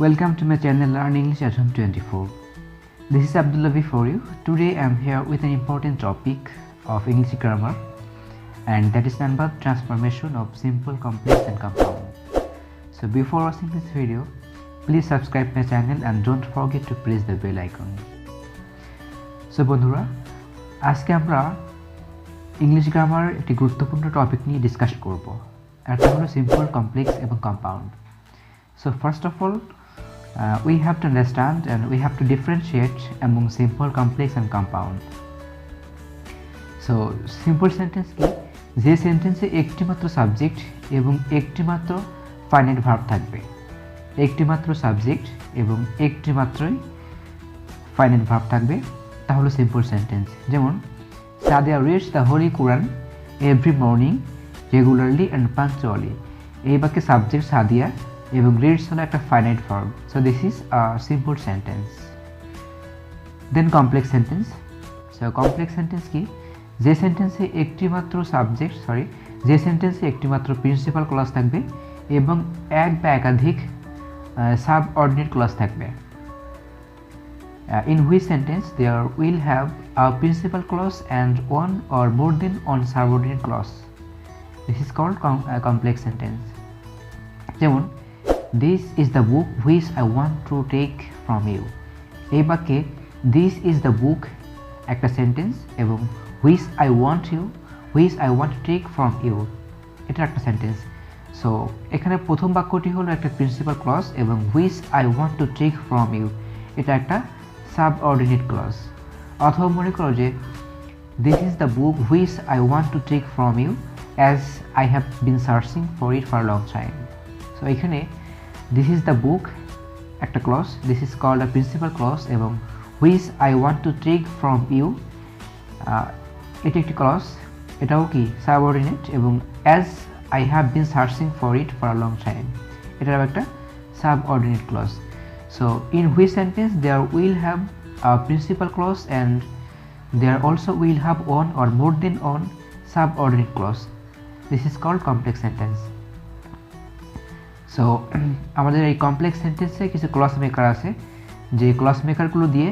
Welcome to my channel Learn English at Home 24. This is Abdullah before you. Today I am here with an important topic of English grammar, and that is number transformation of simple, complex and compound. So before watching this video, please subscribe my channel and don't forget to press the bell icon. So বন্ধুরা, আজকে আমরা English grammar একটি গুরুত্বপূর্ণ topic নিয়ে discuss করব। এটা হলো simple, complex এবং compound. So first of all, we have to understand and we have to differentiate among simple, complex and compound. So simple sentence কি, যে সেন্টেন্সে একটি মাত্র সাবজেক্ট এবং একটি মাত্র ফাইনাইট ভার্ব থাকবে, একটি মাত্র সাবজেক্ট এবং একটি মাত্রই ফাইনাইট ভার্ব থাকবে, তা হলো সিম্পল সেন্টেন্স। যেমন Sadia reads the holy Quran every morning regularly and punctually. এই বাক্যে সাবজেক্ট সাদিয়া এবং রিডস হলো একটা finite verb. So this is a simple sentence. Then complex sentence. So complex sentence কি, যে সেন্টেন্সে একটি মাত্র সাবজেক্ট যে সেন্টেন্সে একটি মাত্র প্রিন্সিপাল ক্লজ থাকবে এবং এক বা একাধিক সাবঅর্ডিনেট ক্লজ থাকবে। In which sentence there will have a principal clause and one or more than one subordinate clause. This is called complex sentence. যেমন this is the book which I want to take from you. এই বাক্যে this is the book একটা sentence এবং which I want to take from you এটা একটা sentence. So এখানে প্রথম বাক্যটি হলো একটা প্রিন্সিপাল ক্লজ এবং which I want to take from you এটা একটা subordinate clause। অথবা মনে করো যে this is the book which I want to take from you as I have been searching for it for a long time. So এখানে this is the book একটা clause, this is called a principal clause এবং which I want to take from you এটি একটি clause, এটাও কি subordinate এবং as I have been searching for it for a long time এটাও একটা subordinate clause. So in which sentence there will have a principal clause and there also will have one or more than one subordinate clause. This is called complex sentence. So আমাদের এই complex সেন্টেন্সে কিছু clause maker আছে, যে clause মেকারগুলো দিয়ে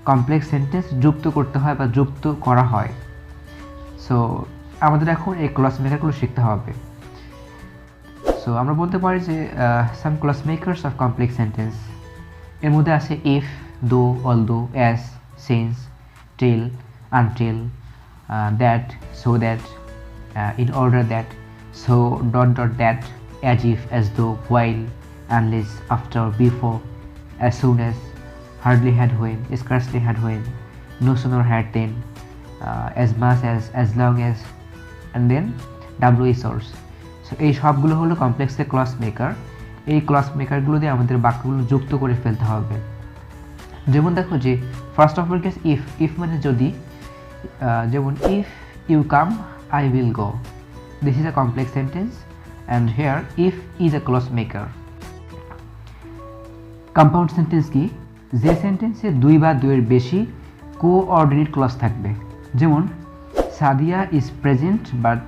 complex sentence যুক্ত করতে হয় বা যুক্ত করা হয়। সো আমাদের এখন এই ক্লজ মেকারগুলো শিখতে হবে। সো আমরা বলতে পারি যে some clause makers of complex sentence, এর মধ্যে আছে if, though, although, as, since, till, until, that, so that, in order that, so dot dot that, as if, as though, while, unless, after, before, as soon as, hardly had when, scarcely had when, no sooner had then, as much as long as, and then WH source. So এই সবগুলো হলো কমপ্লেক্সের clause maker. এই clause মেকারগুলো দিয়ে আমাদের বাক্যগুলো যুক্ত করে ফেলতে হবে। যেমন দেখো যে first of all case if মানে যদি, যেমন if you come I will go, this is a complex sentence and here if is a clause maker. Compound sentence কি, যে সেন্টেন্সে দুই বা দুইয়ের বেশি কোঅর্ডিনেট ক্লজ থাকবে। যেমন Sadia is present but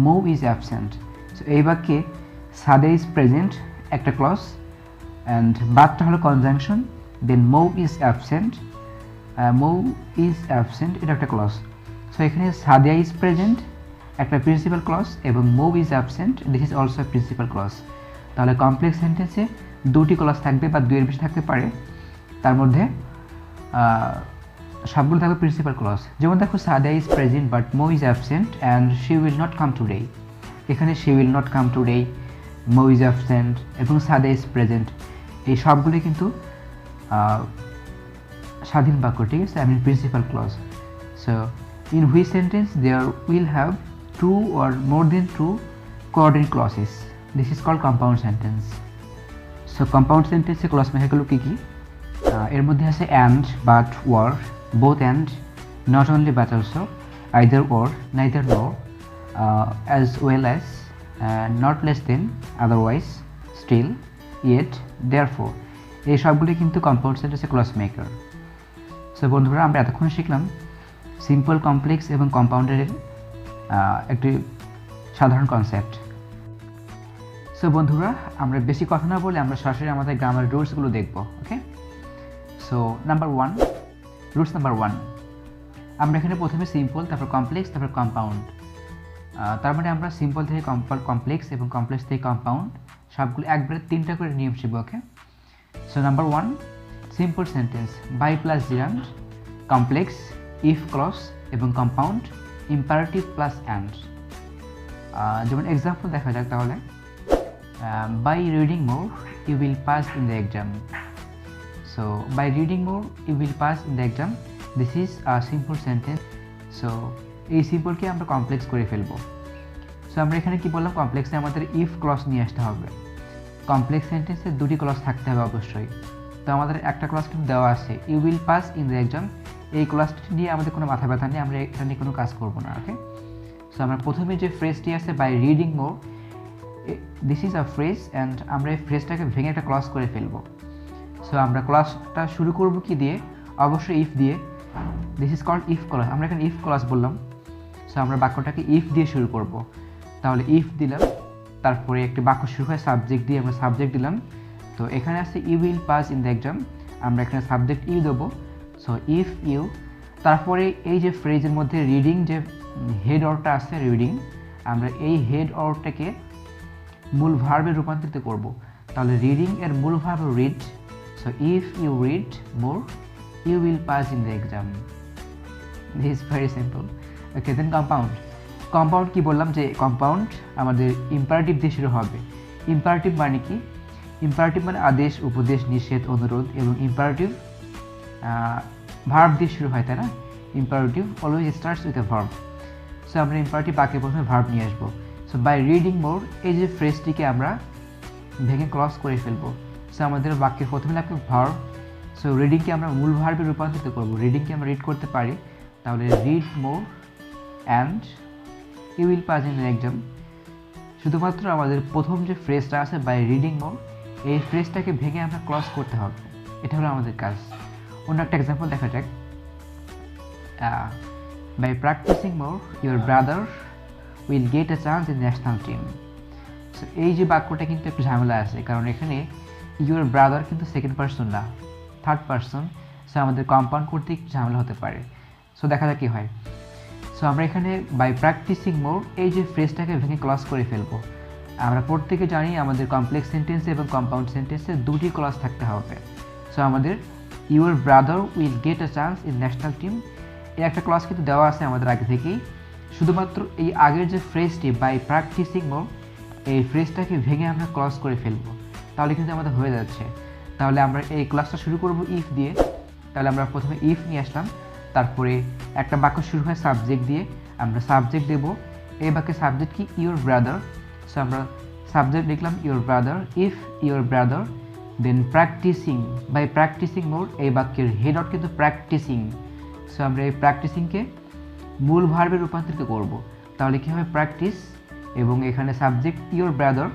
Mou is absent. So এই বাক্যে সাদিয়া ইজ প্রেজেন্ট একটা ক্লজ অ্যান্ড বাটটা হলো conjunction, then Mou is absent এটা একটা ক্লজ। সো এখানে সাদিয়া ইজ প্রেজেন্ট একটা প্রিন্সিপাল ক্লজ এবং মুভ is absent, this is also principal clause. তাহলে কমপ্লেক্স সেন্টেন্সে দুটি ক্লজ থাকবে বা দুইয়ের বেশি থাকতে পারে, তার মধ্যে সবগুলো থাকবে প্রিন্সিপাল ক্লজ। যেমন দেখো Sadia is present but move is absent and she will not come today. এখানে she will not come today, move is absent এবং সাদিয়া ইজ প্রেজেন্ট, এই সবগুলোই কিন্তু স্বাধীন বাক্য, ঠিক আছে, I mean principal clause. So in which sentence there will have two or more than two coordinate clauses. This is called compound sentence. So compound sentence A clause মেকারগুলো কি কি, এর মধ্যে আছে and, but, or, both and, not only but also, either or, neither nor, as well as, not less than, otherwise, still, yet, therefore, এই সবগুলো কিন্তু compound সেন্টেন্সে clause maker. So বন্ধুরা, আমরা এতক্ষণ শিখলাম সিম্পল, কমপ্লেক্স এবং কম্পাউন্ডের একটি সাধারণ কনসেপ্ট। সো বন্ধুরা, আমরা বেশি কথা না বলে আমরা সরাসরি আমাদের গ্রামার রুলসগুলো দেখব। ওকে, সো রুলস নাম্বার 1, আমরা এখানে প্রথমে সিম্পল, তারপর কমপ্লেক্স, তারপর কম্পাউন্ড। তার মানে আমরা সিম্পল থেকে কমপ্লেক্স এবং কমপ্লেক্স থেকে কম্পাউন্ড সবগুলো একবারে 3টা করে নিয়ম শিখব। Okay, so number 1, simple sentence by plus gerund, complex if clause এবং কম্পাউন্ড ইম্পারেটিভ প্লাস অ্যান্ড। যেমন এক্সাম্পল দেখা যাক তাহলে, by reading more you will pass in the exam. So by reading more you will pass in the exam, this is a simple sentence. So এই সিম্পলকে আমরা complex করে ফেলবো। So আমরা এখানে কি বললাম, কমপ্লেক্সে আমাদের ইফ ক্লজ নিয়ে আসতে হবে। কমপ্লেক্স সেন্টেন্সে 2টি ক্লজ থাকতে হবে অবশ্যই। তো আমাদের একটা ক্লজ কিন্তু দেওয়া আছে, you will pass in the exam. এই ক্লজটি নিয়ে আমাদের কোনো মাথা ব্যথা নেই, আমরা এটা নিয়ে কোনো কাজ করবো না। ওকে, সো আমরা প্রথমে যে ফ্রেজটি আছে by reading more, this is a phrase and আমরা এই ফ্রেজটাকে ভেঙে একটা ক্লজ করে ফেলবো। সো আমরা ক্লজটা শুরু করব কি দিয়ে, অবশ্যই ইফ দিয়ে। This is called if clause. আমরা এখানে ইফ ক্লজ বললাম, সো আমরা বাক্যটাকে ইফ দিয়ে শুরু করব। তাহলে ইফ দিলাম, তারপরে একটি বাক্য শুরু হয় সাবজেক্ট দিয়ে, আমরা সাবজেক্ট দিলাম। তো এখানে আছে you will pass in the exam, আমরা এখানে সাবজেক্ট ইউ দেবো। সো ইফ ইউ, তারপরে এই যে ফ্রেজের মধ্যে রিডিং যে হেড অর্ডটা আছে রিডিং, আমরা এই হেড অর্ডটাকে মূল ভার্বে রূপান্তরিত করব। তাহলে রিডিং এর মূল verb read. So if you read more you will pass in the exam. This is very simple. Okay, then compound কি বললাম, যে কম্পাউন্ড আমাদের ইম্পারেটিভ দিয়ে শুরু হবে। ইম্পারেটিভ মানে কি, ইম্পারেটিভ মানে আদেশ, উপদেশ, নিষেধ, অনুরোধ, এবং ইম্পারেটিভ ভার্ব দিয়ে শুরু হয়, তাই না? Imperative always starts with a verb. So আমরা ইম্পারেটিভ বাক্যে প্রথমে ভার্ব নিয়ে আসবো। সো বাই রিডিং মোর, এই যে ফ্রেজটিকে আমরা ভেঙে ক্লজ করে ফেলবো। সো আমাদের বাক্যের প্রথমে লাগবে ভার্ব। সো রিডিংকে আমরা মূল ভার্বে রূপান্তরিত করবো। রিডিংকে আমরা রিড করতে পারি, তাহলে read more and you will pass in the exam. শুধুমাত্র আমাদের প্রথম যে ফ্রেজটা আছে বাই রিডিং মোর, এই ফ্রেজটাকে ভেঙে আমরা ক্লজ করতে হবে। এটা হলো আমাদের কাজ। অন্য একটা এক্সাম্পল দেখা যাক, by practising more your brother will get a chance in national team. So এই যে বাক্যটা কিন্তু একটু ঝামেলা আছে, কারণ এখানে ইউর ব্রাদার কিন্তু সেকেন্ড পার্সন না, থার্ড পার্সন। সো আমাদের কম্পাউন্ড করতে একটু ঝামেলা হতে পারে। সো দেখা যাক কী হয়। সো আমরা এখানে বাই প্র্যাকটিসিং মোর, এই যে ফ্রেজটাকে ভেঙে ক্লজ করে ফেলবো। আমরা প্রত্যেকে জানি আমাদের কমপ্লেক্স সেন্টেন্সে এবং কম্পাউন্ড সেন্টেন্সে 2টি ক্লজ থাকতে হবে। সো আমাদের your brother will get a chance in national team, এই একটা ক্লজ কিন্তু দেওয়া আছে আমাদের আগে থেকেই। শুধুমাত্র এই আগের যে ফ্রেজটি বাই প্র্যাকটিসিং মোর, এই ফ্রেজটাকে ভেঙে আমরা ক্লজ করে ফেলবো, তাহলে কিন্তু আমাদের হয়ে যাচ্ছে। তাহলে আমরা এই ক্লাসটা শুরু করব ইফ দিয়ে। তাহলে আমরা প্রথমে ইফ নিয়ে আসলাম, তারপরে একটা বাক্য শুরু হয় সাবজেক্ট দিয়ে, আমরা সাবজেক্ট দেব। এই বাক্যের সাবজেক্ট কি, ইউর ব্রাদার। সো আমরা সাবজেক্ট লিখলাম your brother, if your brother, then practicing, by practising more, এই বাক্যের হেড আউট কিন্তু প্র্যাকটিসিং। সো আমরা এই প্র্যাকটিসিংকে মূল ভার্বে রূপান্তরিত করব। তাহলে কী হবে, প্র্যাকটিস, এবং এখানে subject your brother,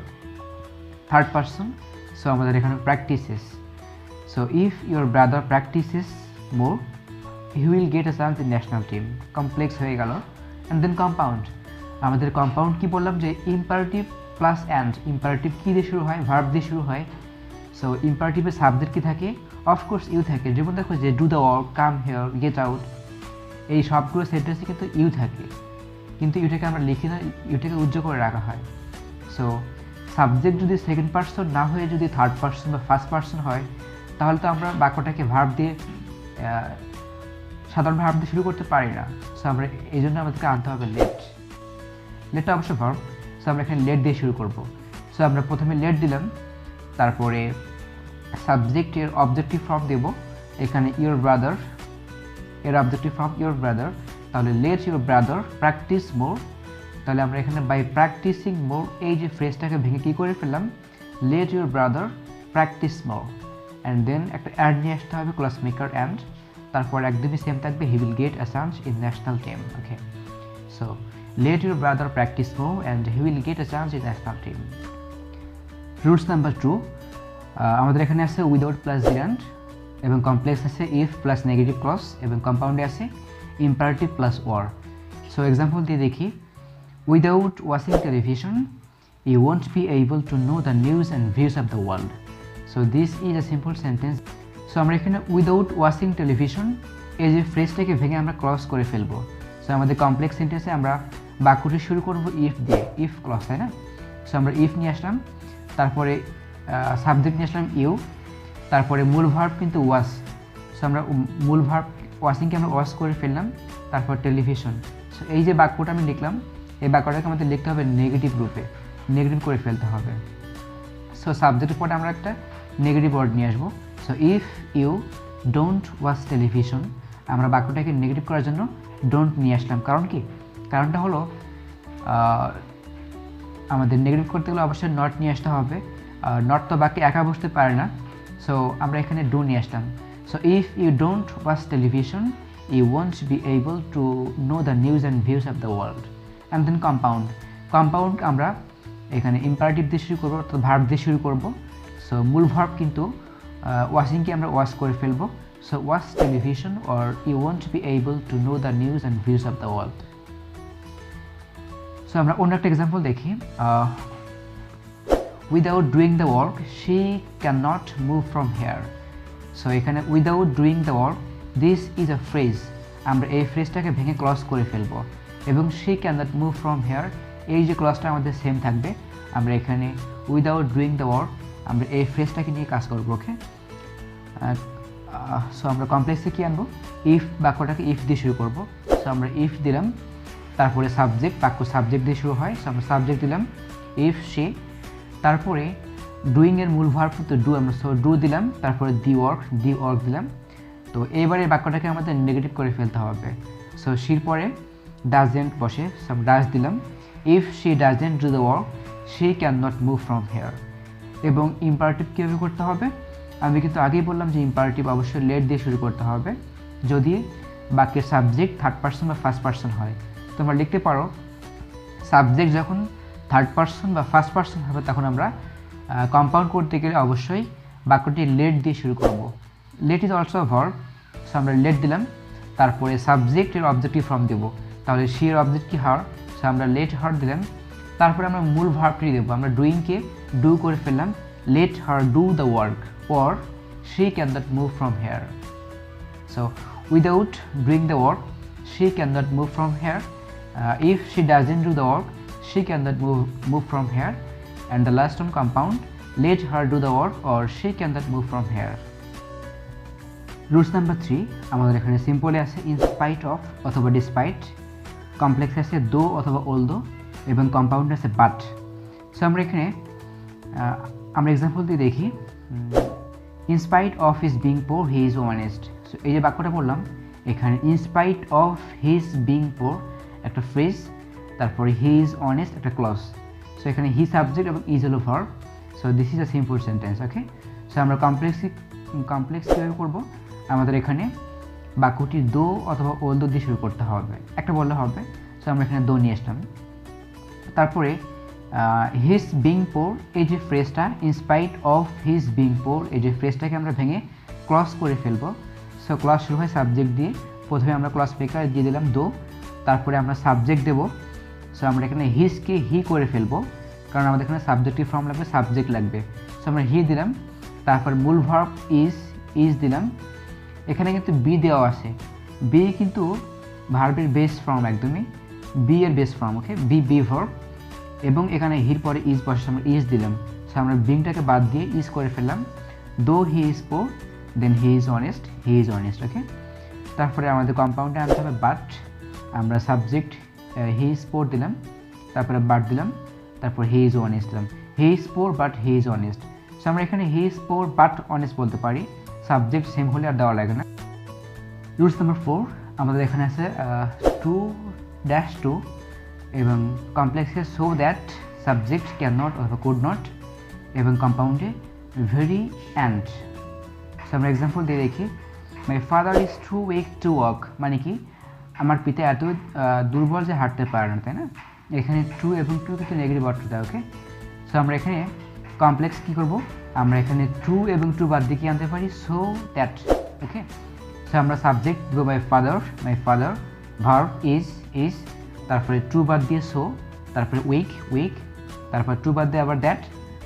third person. So আমাদের এখানে practices. So if your brother practices more he will get a chance in national team. Complex হয়ে গেল। অ্যান্ড দেন কম্পাউন্ড, আমাদের কম্পাউন্ড কি বললাম, যে ইম্পারেটিভ প্লাস অ্যান্ড। ইম্পারেটিভ কী দিয়ে শুরু হয়, ভার্ব দিয়ে শুরু হয়। সো ইম্পারেটিভের সাবজেক্ট কী থাকে, অফকোর্স ইউ থাকে। যেমন দেখো যে do the work, come here, get out, এই সবগুলো সেন্টেন্সে কিন্তু ইউ থাকে, কিন্তু ইউটাকে আমরা লিখি না, ইউটাকে উজ্জ্বল করে রাখা হয়। সো সাবজেক্ট যদি সেকেন্ড পার্সন না হয়ে যদি থার্ড পার্সন বা ফার্স্ট পার্সন হয়, তাহলে তো আমরা বাক্যটাকে ভার্ব দিয়ে, সাধারণ ভার্ব দিয়ে শুরু করতে পারি না। সো আমরা এই জন্য আমাদেরকে আনতে হবে লেট। লেটটা অবশ্য ভার্ব। সো আমরা এখানে লেট দিয়ে শুরু করব। সো আমরা প্রথমে লেট দিলাম, তারপরে সাবজেক্টের অবজেক্টিভ ফর্ম দেব। এখানে ইউর ব্রাদার, এর অবজেক্টিভ ফর্ম ইউর ব্রাদার। তাহলে লেট ইউর ব্রাদার প্র্যাকটিস মোর। তাহলে আমরা এখানে বাই প্র্যাকটিসিং মোর, এই যে ফ্রেজটাকে ভেঙে কী করে ফেললাম, let your brother practise more. And then একটা অ্যাড নিয়ে আসতে হবে, ক্লজ মেকার অ্যান্ড, তারপর একদমই সেম থাকবে, he will get a chance in national team. Okay, so late your brother practise more and he will get a chance in national team. Rules number 2, আমাদের এখানে আছে without plus জিরান্ড, এবং complex আছে if plus negative clause, এবং কম্পাউন্ডে আছে imperative plus or. So example দিয়ে দেখি, without watching television you won't be able to know the news and views of the world. So this is a simple sentence. So আমরা এখানে without watching television এই যে ফ্রেজটাকে ভেঙে আমরা clause করে ফেলবো। সো আমাদের কমপ্লেক্স সেন্টেন্সে আমরা বাক্যটি শুরু করব ইফ দিয়ে, ইফ ক্লজ, তাই না? সো আমরা ইফ নিয়ে আসলাম, তারপরে সাবজেক্ট নিয়ে আসলাম ইউ, তারপরে মূল ভার্ব কিন্তু ওয়াচ। সো আমরা মূল ভার্ব ওয়াচিংকে আমরা ওয়াচ করে ফেললাম, তারপর টেলিভিশন। সো এই যে বাক্যটা আমি লিখলাম, এই বাক্যটাকে আমাদের লিখতে হবে নেগেটিভ রূপে, নেগেটিভ করে ফেলতে হবে। সো সাবজেক্টের পরে আমরা একটা নেগেটিভ ওয়ার্ড নিয়ে আসবো। So if you don't watch television, আমরা বাক্যটাকে নেগেটিভ করার জন্য ডোন্ট নিয়ে আসলাম। কারণ কি? কারণটা হলো আমাদের নেগেটিভ করতে গেলে অবশ্যই নট নিয়ে আসতে হবে, নট তো বাক্যে একা বসতে পারে না। সো আমরা এখানে ডু নিয়ে আসলাম। So if you don't watch television you won't be able to know the news and views of the world. And then compound আমরা এখানে ইম্পারেটিভ দিয়ে শুরু করবো, অর্থাৎ ভার্ব দিয়ে শুরু করবো। সো মূল ভার্ব কিন্তু ওয়াচিংকে আমরা ওয়াচ করে ফেলবো। So watch television or you won't be able to know the news and views of the world. So আমরা অন্য একটা এক্সাম্পল দেখি। without doing the work she cannot move from here. So এখানে without doing the work, this is a phrase, আমরা এই ফ্রেজটাকে ভেঙে clause করে ফেলবো এবং she can not move from here, এই যে ক্লজটা আমাদের সেম থাকবে। আমরা এখানে উইদাউট ডুইং দ্য ওয়ার্ক আমরা এই ফ্রেজটাকে নিয়ে কাজ করবো। ওকে, সো আমরা কমপ্লেক্সে কী আনবো? ইফ বাক্যটাকে ইফ দিয়ে শুরু করবো। সো আমরা ইফ দিলাম, তারপরে সাবজেক্ট, বাক্য সাবজেক্ট দিয়ে শুরু হয়। সো আমরা সাবজেক্ট দিলাম ইফ শি, তারপরে ডুইংয়ের মূল ভার্ব কিন্তু ডু, আমরা সো ডু দিলাম, তারপরে দি ওয়ার্ক দিলাম। তো এইবারে বাক্যটাকে আমাদের নেগেটিভ করে ফেলতে হবে। সো শির পরে ডাজেন্ট বসে, সব ডাজ দিলাম। If she doesn't do the work she can not move from here. এবং ইম্পারেটিভ কীভাবে করতে হবে? আমি কিন্তু আগেই বললাম যে ইম্পারেটিভ অবশ্যই লেট দিয়ে শুরু করতে হবে যদি বাক্যের সাবজেক্ট থার্ড পার্সন বা ফার্স্ট পার্সন হয়। তোমরা লিখতে পারো সাবজেক্ট যখন থার্ড পার্সন বা ফার্স্ট পার্সন হবে তখন আমরা কম্পাউন্ড করতে গেলে অবশ্যই বাক্যটি লেট দিয়ে শুরু করব। Let is also verb. So আমরা লেট দিলাম, তারপরে সাবজেক্টের অবজেক্টিভ ফর্ম দেবো, তাহলে শি এর অবজেক্ট কি হার, সো আমরা লেট হার দিলাম। তারপরে আমরা মূল ভার্বটি দেবো, আমরা ডুইংকে ডু করে ফেললাম, let her do the work or she can not move from here. So without doing the work she can not move from here, if she doesn't do the work she can not move from here, and the last one compound, let her do the work or she cannot move from here. Rules number 3 আমাদের এখানে সিম্পলে আছে in spite of অথবা despite, complex আছে দো অথবা although, এবং compound আছে but. So আমরা এখানে আমরা এক্সাম্পল দিয়ে দেখি। In spite of his being poor he is honest. So এই যে বাক্যটা বললাম এখানে in spite of his being poor একটা ফ্রেজ, তারপরে হি ইজ অনেস্ট একটা ক্লজ। সো এখানে হি সাবজেক্ট এবং ইজ হলো verb. So this is a simple sentence. Okay, so আমরা কমপ্লেক্স কীভাবে করবো? আমাদের এখানে বাক্যটি দো অথবা অলদো দিয়ে শুরু করতে হবে, একটা বললে হবে। সো আমরা এখানে দো নিয়ে আসলাম, তারপরে হিজ বিং পোর এই যে ফ্রেজটা, in spite of his being poor এই যে ফ্রেজটাকে আমরা ভেঙে ক্লজ করে ফেলবো। সো ক্লজ শুরু হয় সাবজেক্ট দিয়ে, প্রথমে আমরা ক্লজ ব্রেকার দিয়ে দিলাম দো, তারপরে আমরা সাবজেক্ট দেবো। সো আমরা এখানে হিজকে হি করে ফেলবো, কারণ আমাদের এখানে সাবজেক্টিভ ফর্ম লাগবে, সাবজেক্ট লাগবে। সো আমরা হি দিলাম, তারপর মূল ভার্ব ইজ দিলাম। এখানে কিন্তু বি দেওয়া আছে, বি কিন্তু ভার্বের বেস ফর্ম, একদমই বি এর base form. Okay, be verb, এবং এখানে হির পরে ইজ বসে আমরা ইজ দিলাম। সো আমরা বিংটাকে বাদ দিয়ে ইজ করে ফেললাম। Though he is poor then he is honest. Okay, তারপরে আমাদের কম্পাউন্ডে আনতে হবে বাট, আমরা সাবজেক্ট হি ইজ পোর দিলাম, তারপরে বাট দিলাম, তারপর হি ইজ অনেস্ট দিলাম। হি is poor but he is honest. So আমরা এখানে হি ইজ পোর বাট অনেস্ট বলতে পারি, সাবজেক্ট সেম হলে আর দেওয়া লাগে না। রুলস নাম্বার 4 আমাদের এখানে আছে 2-2 এবং কমপ্লেক্সে so that, subject can not অথবা কুড নট, এবং কম্পাউন্ডে ভেরি অ্যান্ড। সো আমরা এক্সাম্পল দিয়ে দেখি। My father is too weak to walk, মানে কি আমার পিতা এত দুর্বল যে হাঁটতে পারে না, তাই না? এখানে টু এবং টু কিন্তু নেগেটিভ অর্থ দেয়। ওকে, সো আমরা এখানে কমপ্লেক্স কী করবো? আমরা এখানে টু এবং টু বাদ দিয়ে কি আনতে পারি? So that. ওকে, সো আমরা সাবজেক্ট দেবো মাই ফাদার, ভার্ব ইজ, তারপরে টু বাদ দিয়ে সো, তারপরে উইক, তারপর টু বাদ দিয়ে আবার দ্যাট,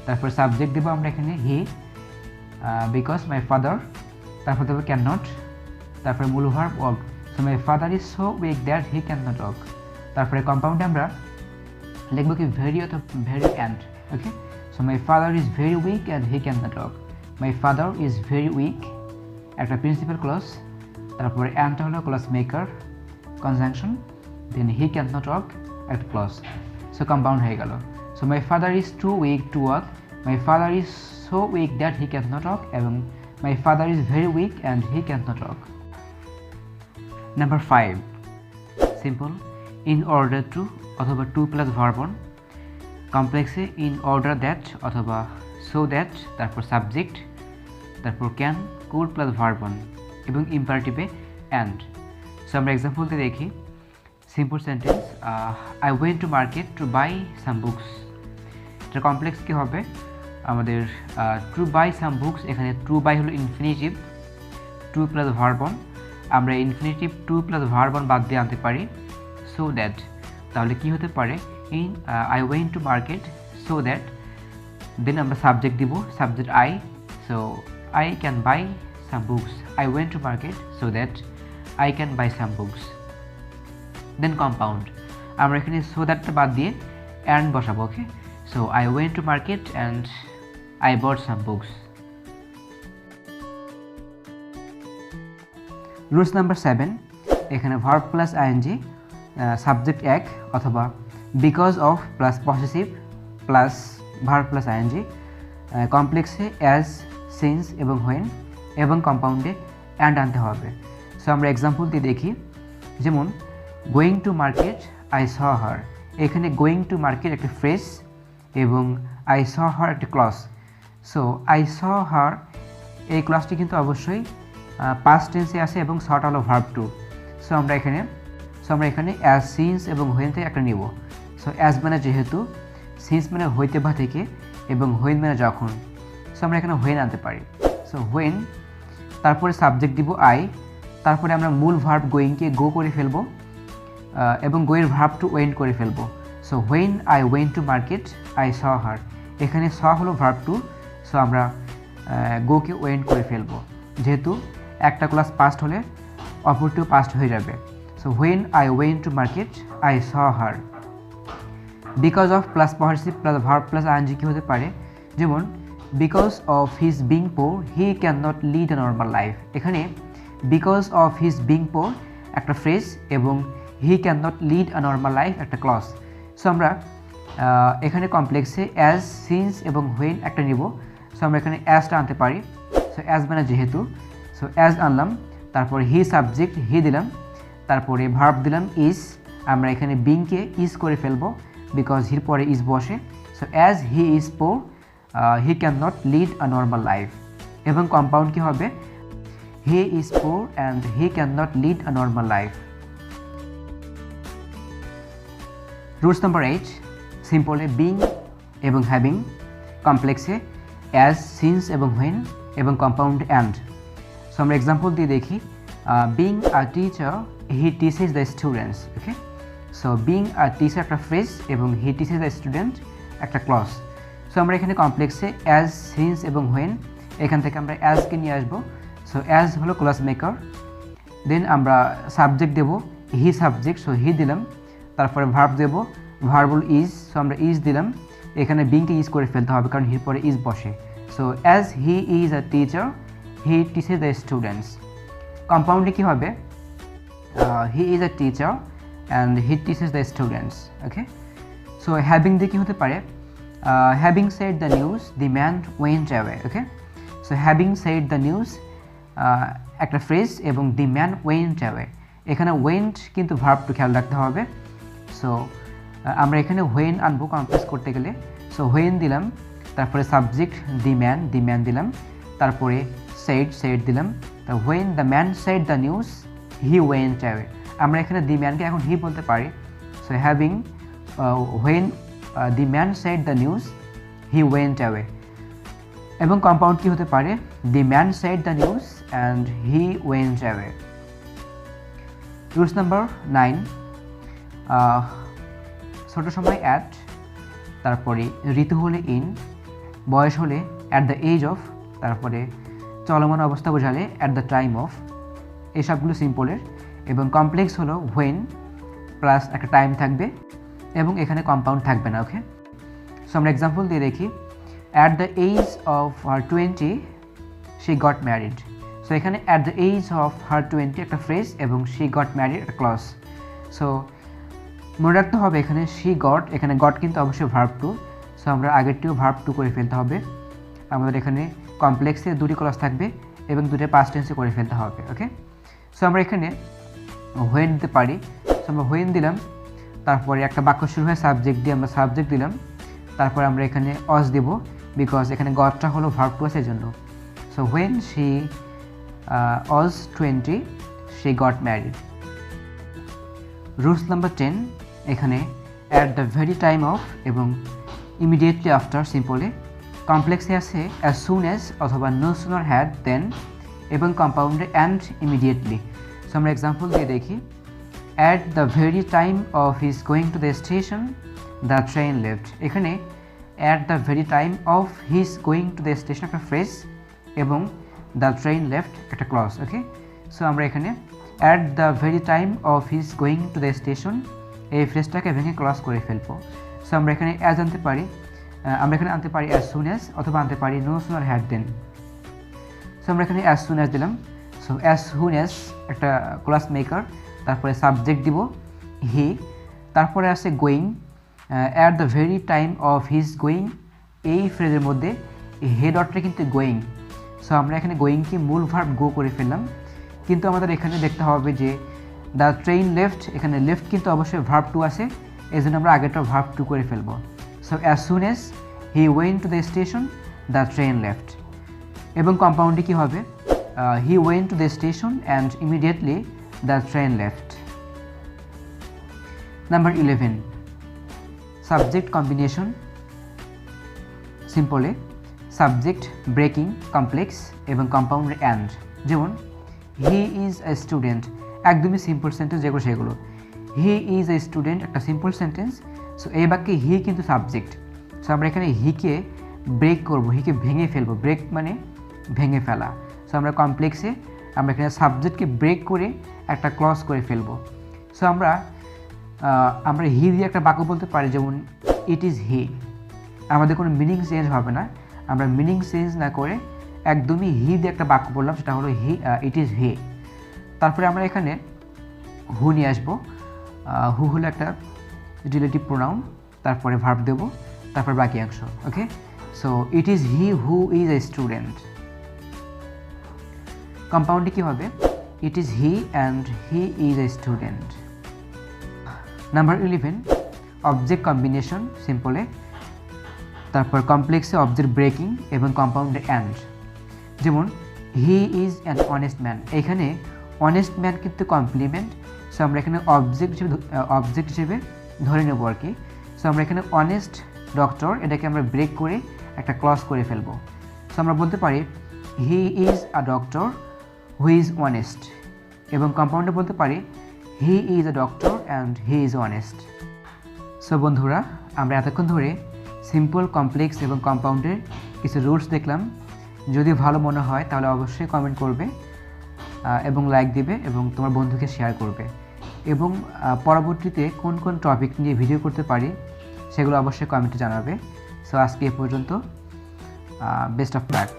তারপর সাবজেক্ট দেবো আমরা এখানে হি, বিকজ মাই ফাদার, তারপর দেবো ক্যান নট, তারপরে মূল verb walk. So my father is so weak that he can not walk. তারপরে কম্পাউন্ডে আমরা লিখবো কি ভেরি অথবা very and. Okay, so my father is very weak and he can not walk. My father is very weak একটা principal clause, তারপরে অ্যান্ডটা হলো clause maker conjunction, then he can not walk একটা ক্লজ। সো কম্পাউন্ড হয়ে গেল। So my father is too weak to walk, my father is so weak that he can not walk, এবং my father is very weak and he can not walk. Number 5 simple in order to অথবা to plus verb on, কমপ্লেক্সে in order that অথবা so that, তারপর subject, তারপর can, could plus verb on, এবং ইম্পারেটিভে and. So আমরা এক্সাম্পলতে দেখি। Simple sentence, I went to market to buy some books. এটা কমপ্লেক্স কী হবে আমাদের টু বাই সাম বুকস, এখানে টু বাই হলো infinitive, to plus verb on, আমরা infinitive to plus verb on বাদ দিয়ে আনতে পারি সো দ্যাট। তাহলে কি হতে পারে, in I went to market so that, then আমরা সাবজেক্ট দিব, subject I, so I can buy some books, I went to market so that I can buy some books. Then compound, আমরা এখানে so দ্যাটটা বাদ দিয়ে and বসাবো। Okay, so I went to market and I bought some books. Rules number 7, এখানে verb plus ING, subject এক অথবা because of plus possessive plus verb plus ING, কমপ্লেক্সে অ্যাজ, সিন্স এবং হোয়েন, এবং কম্পাউন্ডে অ্যান্ড আনতে হবে। সো আমরা এক্সাম্পল দিয়ে দেখি। যেমন going to market I saw her, এখানে গোয়িং টু মার্কেট একটা ফ্রেজ এবং আই স হার একটা clause. So I saw her এই ক্লজটি কিন্তু অবশ্যই পাস্ট টেন্সে আসে এবং সটা হলো ভার্ব টু। সো আমরা এখানে অ্যাজ, সিন্স এবং হোয়েন থেকে একটা নিব। সো অ্যাজ মানে যেহেতু, সিন্স মানে হইতে বা থেকে, এবং হোয়েন মানে যখন। সো আমরা এখানে হোয়েন আনতে পারি। সো হোয়েন, তারপরে সাবজেক্ট দিব আই, তারপরে আমরা মূল ভার্ব গোয়িংকে গো করে ফেলবো এবং গোয়ের ভার্ব টু ওয়েন্ট করে ফেলবো। So when I went to market I saw her, এখানে স হলো ভার্ব টু, সো আমরা গোকে ওয়েন্ট করে ফেলবো, যেহেতু একটা ক্লাস পাস্ট হলে অপরটিও পাস্ট হয়ে যাবে। So when I went to market I saw her. Because of plus possessive plus verb plus ING কী হতে পারে, যেমন because of his being poor he can not lead a normal life. এখানে because of his being poor একটা phrase এবং he can not lead a normal life একটা clause. So আমরা এখানে কমপ্লেক্সে অ্যাজ, সিন্স এবং হোয়েন একটা নিব। সো আমরা এখানে অ্যাজটা আনতে পারি। সো অ্যাজ মানে যেহেতু, সো অ্যাজ আনলাম, তারপরে হি সাবজেক্ট হি দিলাম, তারপরে ভার্ব দিলাম ইজ, আমরা এখানে বিংকে ইজ করে ফেলবো বিকজ হির পরে ইজ বসে। So as he is poor he can not lead a normal life, এবং কম্পাউন্ড কী হবে, he is poor and he can not lead a normal life. Rules number 8, সিম্পলে বিং এবং হ্যাভিং, কমপ্লেক্সে অ্যাজ, সিন্স এবং when, এবং compound and. So আমরা example দিয়ে দেখি। Being a teacher he teaches the students. Okay, so being a teacher একটা phrase এবং হি টিচেস দ্য স্টুডেন্ট একটা ক্লজ। সো আমরা এখানে কমপ্লেক্সে অ্যাজ, সিন্স এবং হোয়েন, এখান থেকে আমরা অ্যাজকে নিয়ে আসবো। সো অ্যাজ হলো ক্লজ মেকার, দেন আমরা সাবজেক্ট দেব হি সাবজেক্ট, সো হি দিলাম, তারপরে ভার্ব দেব, ভার্বল ইজ, সো আমরা ইজ দিলাম, এখানে বিংকে ইজ করে ফেলতে হবে কারণ হির পরে ইজ বসে। So as he is a teacher he teaches the students. কম্পাউন্ডে কী হবে, he is a teacher and he teaches the students. Okay, so having দিয়ে কী হতে পারে, having said the news the man went away. Okay, so having said the news একটা phrase এবং the man went away, এখানে went কিন্তু verb two খেয়াল রাখতে হবে। সো আমরা এখানে হোয়েন আনবো কমপ্লেক্স করতে গেলে। সো হোয়েন দিলাম, তারপরে সাবজেক্ট দি ম্যান দিলাম, তারপরে সেড দিলাম, তা when the man said the news he went away, আমরা এখানে দি ম্যানকে এখন হি বলতে পারি। So having when the man said the news he went away, এবং কম্পাউন্ড কী হতে পারে, the man said the news and he went away. Rules number 9, ছোটো সময় অ্যাট, তারপরে ঋতু হলে ইন, বয়স হলে অ্যাট দ্য এজ অফ, তারপরে চলমান অবস্থা বোঝালে অ্যাট দ্য টাইম অফ, এই সবগুলো সিম্পলের। এবং কমপ্লেক্স হলো হোয়েন প্লাস একটা টাইম থাকবে এবং এখানে কম্পাউন্ড থাকবে না। ওকে, সো আমরা এক্সাম্পল দিয়ে দেখি। At the age of her 20 she got married. So এখানে at the age of her 20 একটা ফ্রেজ এবং শি গট ম্যারিড একটা ক্লজ। সো মনে রাখতে হবে এখানে শি গট, এখানে গট কিন্তু অবশ্যই ভার্ব টু। সো আমরা আগেরটিও ভার্ব টু করে ফেলতে হবে। আমাদের এখানে কমপ্লেক্সে দুটি ক্লজ থাকবে এবং দুটো পাস্ট টেন্সে করে ফেলতে হবে। ওকে, সো আমরা এখানে হোয়েন দিতে পারি। সো আমরা হোয়েন দিলাম, তারপরে একটা বাক্য শুরু হয় সাবজেক্ট দিয়ে, আমরা সাবজেক্ট দিলাম, তারপরে আমরা এখানে অস দেব বিকজ এখানে গটটা হলো ভার্ব টু আছে জন্য। So when she was 20 she got married. Rules number 10, এখানে at the very time of এবং ইমিডিয়েটলি আফটার সিম্পলে, কমপ্লেক্সে আছে অ্যাজ সুন অ্যাজ অথবা নো সুনার হ্যাড দেন এবং কম্পাউন্ডে অ্যান্ড ইমিডিয়েটলি। সো আমরা এক্সাম্পল দিয়ে দেখি। At the very time of his going to the station the train left. এখানে at the very time of his going to the station একটা phrase এবং the train left একটা clause. ওকে, so আমরা এখানে at the very time of his going to the station এই ফ্রেজটাকে ভেঙে clause করে ফেলবো। সো আমরা এখানে অ্যাজ আনতে পারি, আমরা এখানে আনতে পারি অ্যাজ সুন অ্যাজ অথবা আনতে পারি no sooner had than. So আমরা এখানে অ্যাজ সুন অ্যাজ দিলাম। সো অ্যাজ সুন অ্যাজ একটা ক্লাস মেকার, তারপরে সাবজেক্ট দিব হি, তারপরে আছে going, at the very time of his going এই ফ্রেজের মধ্যে হেড অর্থটা কিন্তু গোয়িং। সো আমরা এখানে গোয়িংকে মূল ভার্ব গো করে ফেললাম, কিন্তু আমাদের এখানে দেখতে হবে যে দ্য ট্রেন লেফট, এখানে লেফট কিন্তু অবশ্যই ভার্ব টু আছে, এই জন্য আমরা আগেরটা ভার্ব টু করে ফেলবো। So as soon as he went to the station the train left. এবং কম্পাউন্ডে কী হবে? He went to the station and immediately the train left. Number 11, subject combination সিম্পলে সাবজেক্ট ব্রেকিং কমপ্লেক্স এবং কম্পাউন্ডে অ্যান্ড। যেমন হি ইজ এ স্টুডেন্ট, একদমই simple sentence যেগুলো সেগুলো। হি ইজ এ স্টুডেন্ট একটা সিম্পল সেন্টেন্স। সো এই বাক্যে হি কিন্তু সাবজেক্ট। সো আমরা এখানে হিকে ব্রেক করবো, হিকে ভেঙে ফেলবো, ব্রেক মানে ভেঙে ফেলা। সো আমরা কমপ্লেক্সে আমরা এখানে সাবজেক্টকে ব্রেক করে একটা ক্লজ করে ফেলবো। সো আমরা হি দিয়ে একটা বাক্য বলতে পারি, যেমন ইট ইজ হি। আমাদের কোনো মিনিং চেঞ্জ হবে না, আমরা মিনিং চেঞ্জ না করে একদমই হি দিয়ে একটা বাক্য বললাম, সেটা হলো হি, ইট ইজ হি। তারপরে আমরা এখানে হু নিয়ে আসবো। হু হলো একটা রিলেটিভ প্রোনাউন, তারপরে ভার্ব দেব, তারপর বাকি অংশ। Okay, so it is he who is a student. কম্পাউন্ডে কী হবে? It is he and he is a student. Number 11, object combination সিম্পলে, তারপর কমপ্লেক্সে অবজেক্ট ব্রেকিং এবং কম্পাউন্ডে অ্যান্ড। যেমন he is an honest man, এখানে অনেস্ট ম্যান কিন্তু কমপ্লিমেন্ট। সো আমরা এখানে অবজেক্ট হিসেবে ধরে নেব আর কি। সো আমরা এখানে অনেস্ট ডক্টর, এটাকে আমরা ব্রেক করে একটা ক্লজ করে ফেলবো। সো আমরা বলতে পারি হি is a doctor who is honest, এবং কম্পাউন্ডে বলতে পারি হি is a doctor and he is honest. So বন্ধুরা, আমরা এতক্ষণ ধরে সিম্পল, কমপ্লেক্স এবং কম্পাউন্ডের কিছু রুলস দেখলাম। যদি ভালো মনে হয় তাহলে অবশ্যই কমেন্ট করবে এবং লাইক দিবে এবং তোমার বন্ধুকে শেয়ার করবে। এবং পরবর্তীতে কোন কোন টপিক নিয়ে ভিডিও করতে পারি সেগুলো অবশ্যই কমেন্টে জানাবে। সো আজকে এ পর্যন্ত, বেস্ট অফ লাক।